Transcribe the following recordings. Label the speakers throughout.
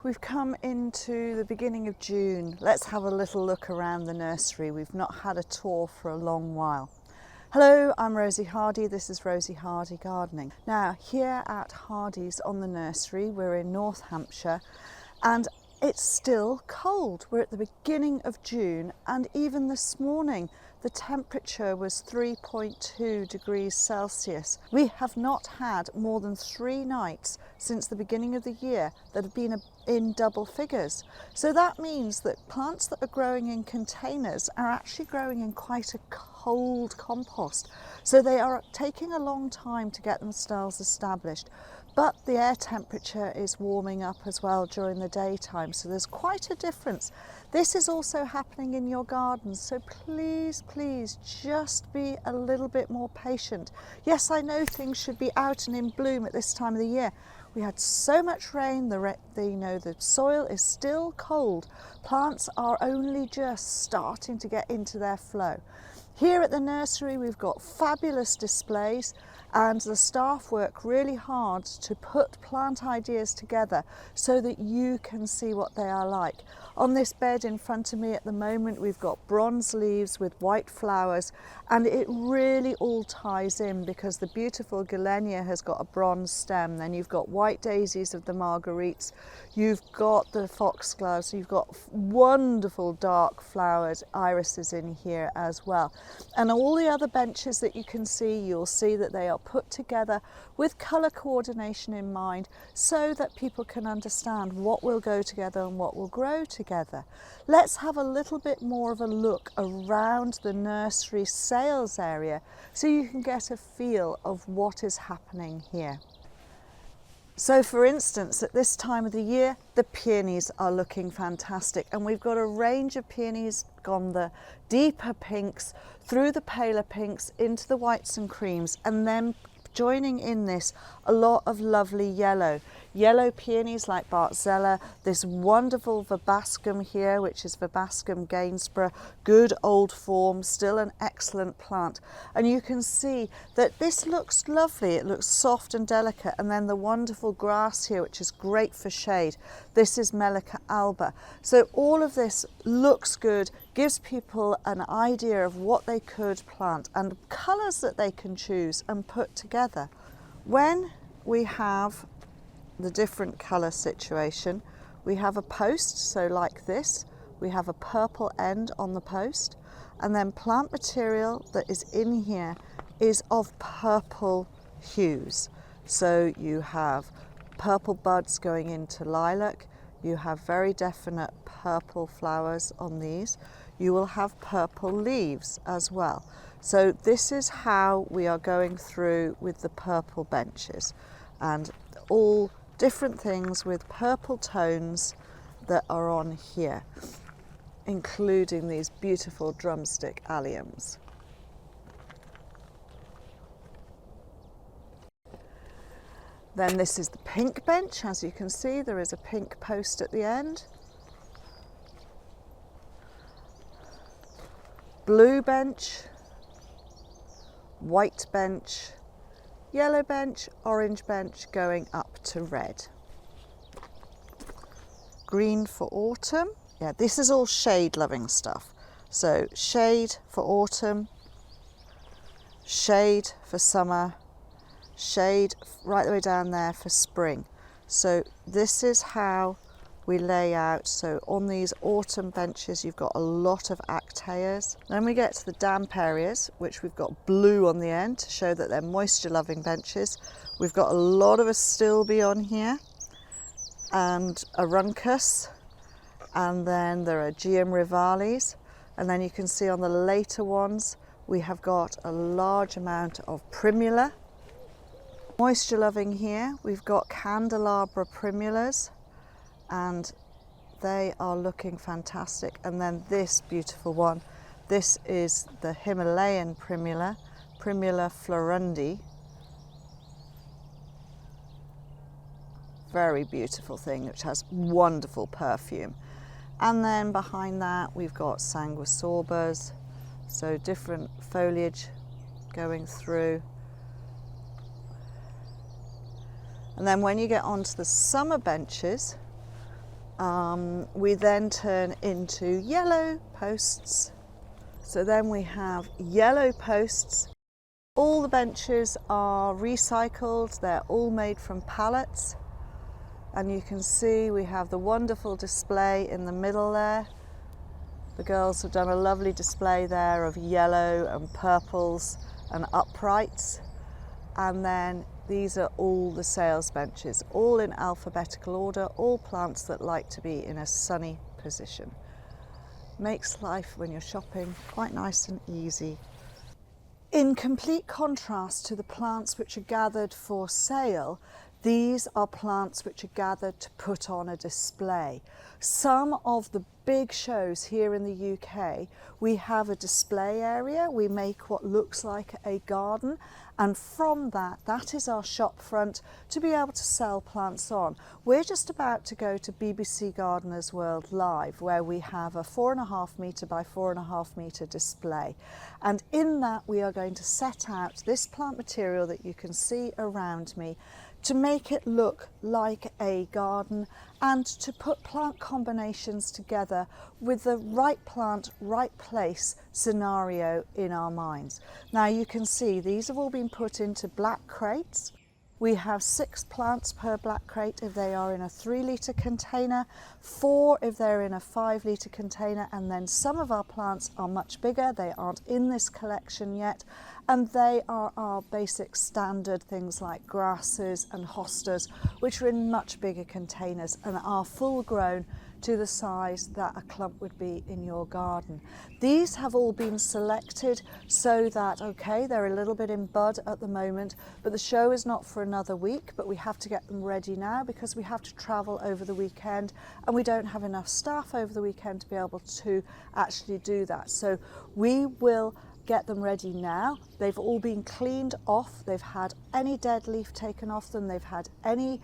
Speaker 1: We've come into the beginning of June. Let's have a little look around the nursery. We've not had a tour for a long while. Hello, I'm Rosie Hardy. This is Rosie Hardy Gardening. Now, here at Hardy's on the nursery, we're in North Hampshire and it's still cold. We're at the beginning of June and even this morning the temperature was 3.2 degrees Celsius. We have not had more than 3 nights since the beginning of the year that have been in double figures. So that means that plants that are growing in containers are actually growing in quite a cold compost. So they are taking a long time to get themselves established. But the air temperature is warming up as well during the daytime, so there's quite a difference. This is also happening in your gardens, so please just be a little bit more patient. Yes, I know things should be out and in bloom at this time of the year. We had so much rain, the soil is still cold. Plants are only just starting to get into their flow. Here at the nursery we've got fabulous displays and the staff work really hard to put plant ideas together so that you can see what they are like. On this bed in front of me at the moment we've got bronze leaves with white flowers, and it really all ties in because the beautiful Galenia has got a bronze stem, then you've got white daisies of the marguerites, you've got the foxgloves, you've got wonderful dark flowered irises in here as well. And all the other benches that you can see, you'll see that they are put together with colour coordination in mind so that people can understand what will go together and what will grow together. Let's have a little bit more of a look around the nursery sales area so you can get a feel of what is happening here. So for instance, at this time of the year, the peonies are looking fantastic, and we've got a range of peonies gone the deeper pinks, through the paler pinks, into the whites and creams, and then joining in this a lot of lovely yellow peonies like Bartzella, this wonderful verbascum here, which is Verbascum Gainsborough, good old form, still an excellent plant. And you can see that this looks lovely, it looks soft and delicate. And then the wonderful grass here, which is great for shade. This is Melica alba. So all of this looks good, gives people an idea of what they could plant and colours that they can choose and put together. When we have the different colour situation, we have a post, so like this, we have a purple end on the post, and then plant material that is in here is of purple hues. So you have purple buds going into lilac, you have very definite purple flowers on these, you will have purple leaves as well. So this is how we are going through with the purple benches, and all different things with purple tones that are on here, including these beautiful drumstick alliums. Then this is the pink bench. As you can see, there is a pink post at the end. Blue bench, white bench, yellow bench, orange bench going up to red. Green for autumn. Yeah, this is all shade loving stuff. So shade for autumn, shade for summer, shade right the way down there for spring. So this is how we lay out. So on these autumn benches you've got a lot of actaeas. Then we get to the damp areas, which we've got blue on the end to show that they're moisture loving benches. We've got a lot of astilbe on here and aruncus, and then there are Geum rivalis, and then you can see on the later ones we have got a large amount of primula. Moisture loving here we've got candelabra primulas, and they are looking fantastic. And then this beautiful one, this is the Himalayan Primula, Primula florundi. Very beautiful thing, which has wonderful perfume. And then behind that we've got sanguisorbas, so different foliage going through. And then when you get onto the summer benches, We then turn into yellow posts. So then we have yellow posts. All the benches are recycled, they're all made from pallets. And you can see we have the wonderful display in the middle there. The girls have done a lovely display there of yellow and purples and uprights. And then these are all the sales benches, all in alphabetical order, all plants that like to be in a sunny position. Makes life when you're shopping quite nice and easy. In complete contrast to the plants which are gathered for sale, these are plants which are gathered to put on a display. Some of the big shows here in the UK, we have a display area. We make what looks like a garden, and from that is our shop front to be able to sell plants on. We're just about to go to BBC Gardeners World Live, where we have a 4.5 metre by 4.5 metre display. And in that we are going to set out this plant material that you can see around me to make it look like a garden and to put plant combinations together with the right plant, right place scenario in our minds. Now you can see these have all been put into black crates. We have 6 plants per black crate if they are in a 3-litre container, 4 if they're in a 5-litre container, and then some of our plants are much bigger. They aren't in this collection yet, and they are our basic standard things like grasses and hostas, which are in much bigger containers and are full grown to the size that a clump would be in your garden. These have all been selected so that, okay, they're a little bit in bud at the moment, but the show is not for another week, but we have to get them ready now because we have to travel over the weekend and we don't have enough staff over the weekend to be able to actually do that. So we will get them ready now. They've all been cleaned off. They've had any dead leaf taken off them. They've had any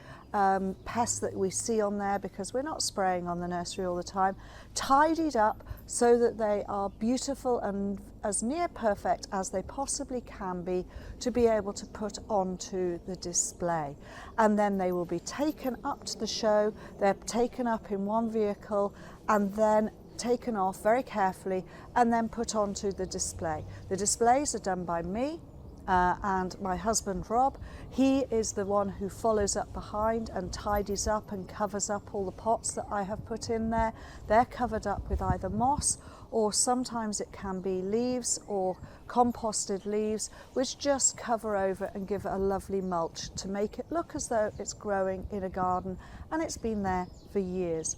Speaker 1: pests that we see on there because we're not spraying on the nursery all the time. Tidied up so that they are beautiful and as near perfect as they possibly can be to be able to put onto the display. And then they will be taken up to the show. They're taken up in one vehicle and then taken off very carefully and then put onto the display. The displays are done by me and my husband Rob. He is the one who follows up behind and tidies up and covers up all the pots that I have put in there. They're covered up with either moss or sometimes it can be leaves or composted leaves which just cover over and give it a lovely mulch to make it look as though it's growing in a garden and it's been there for years.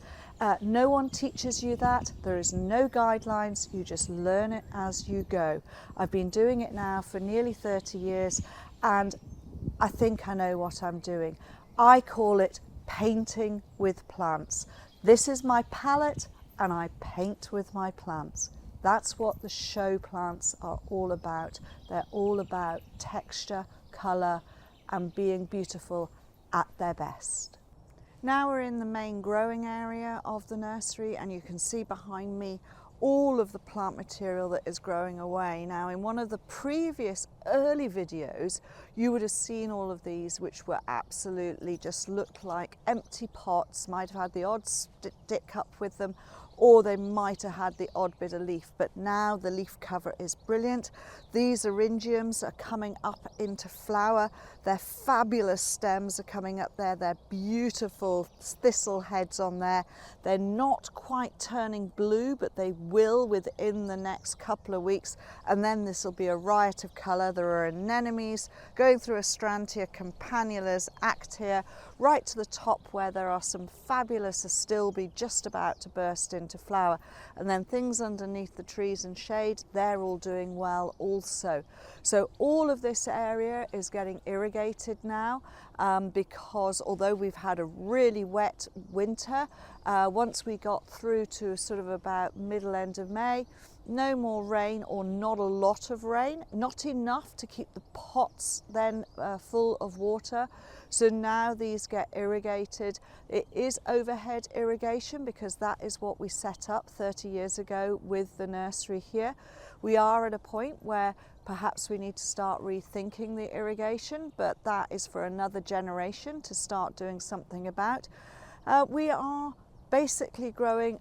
Speaker 1: No one teaches you that. There is no guidelines. You just learn it as you go. I've been doing it now for nearly 30 years and I think I know what I'm doing. I call it painting with plants. This is my palette and I paint with my plants. That's what the show plants are all about. They're all about texture, colour and being beautiful at their best. Now we're in the main growing area of the nursery and you can see behind me all of the plant material that is growing away. Now in one of the previous early videos you would have seen all of these which were absolutely just looked like empty pots, might have had the odd stick up with them or they might have had the odd bit of leaf, but now the leaf cover is brilliant. These eryngiums are coming up into flower. Their fabulous stems are coming up there. They're beautiful thistle heads on there. They're not quite turning blue, but they will within the next couple of weeks. And then this will be a riot of colour. There are anemones going through Astrantia, campanulas, actea, right to the top where there are some fabulous astilbe just about to burst into flower. And then things underneath the trees and shade, they're all doing well also. So all of this area is getting irrigated now because although we've had a really wet winter, once we got through to sort of about middle end of May, no more rain or not a lot of rain, not enough to keep the pots then full of water. So now these get irrigated. It is overhead irrigation because that is what we set up 30 years ago with the nursery here. We are at a point where perhaps we need to start rethinking the irrigation, but that is for another generation to start doing something about. We are basically growing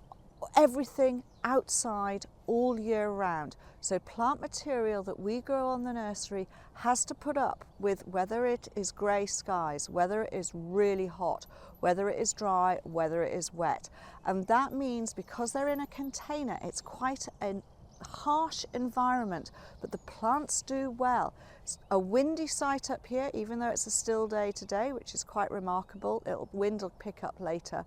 Speaker 1: everything outside all year round. So plant material that we grow on the nursery has to put up with whether it is grey skies, whether it is really hot, whether it is dry, whether it is wet. And that means because they're in a container, it's quite a harsh environment, but the plants do well. It's a windy site up here, even though it's a still day today, which is quite remarkable. Wind will pick up later.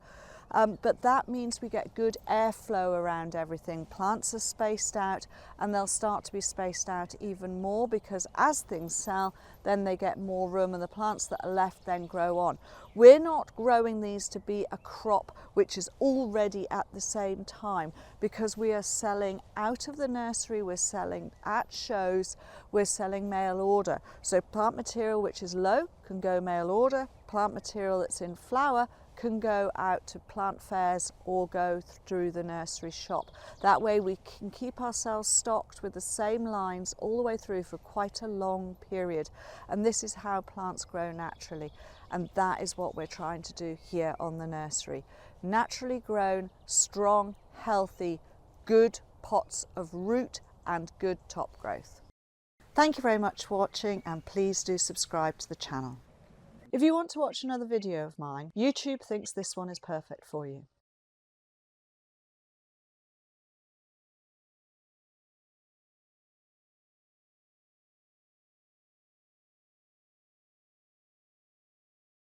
Speaker 1: But that means we get good airflow around everything. Plants are spaced out, and they'll start to be spaced out even more because as things sell, then they get more room, and the plants that are left then grow on. We're not growing these to be a crop which is already at the same time, because we are selling out of the nursery, we're selling at shows, we're selling mail order. So plant material which is low can go mail order, plant material that's in flower can go out to plant fairs or go through the nursery shop. That way we can keep ourselves stocked with the same lines all the way through for quite a long period. And this is how plants grow naturally. And that is what we're trying to do here on the nursery. Naturally grown, strong, healthy, good pots of root and good top growth. Thank you very much for watching, and please do subscribe to the channel. If you want to watch another video of mine, YouTube thinks this one is perfect for you.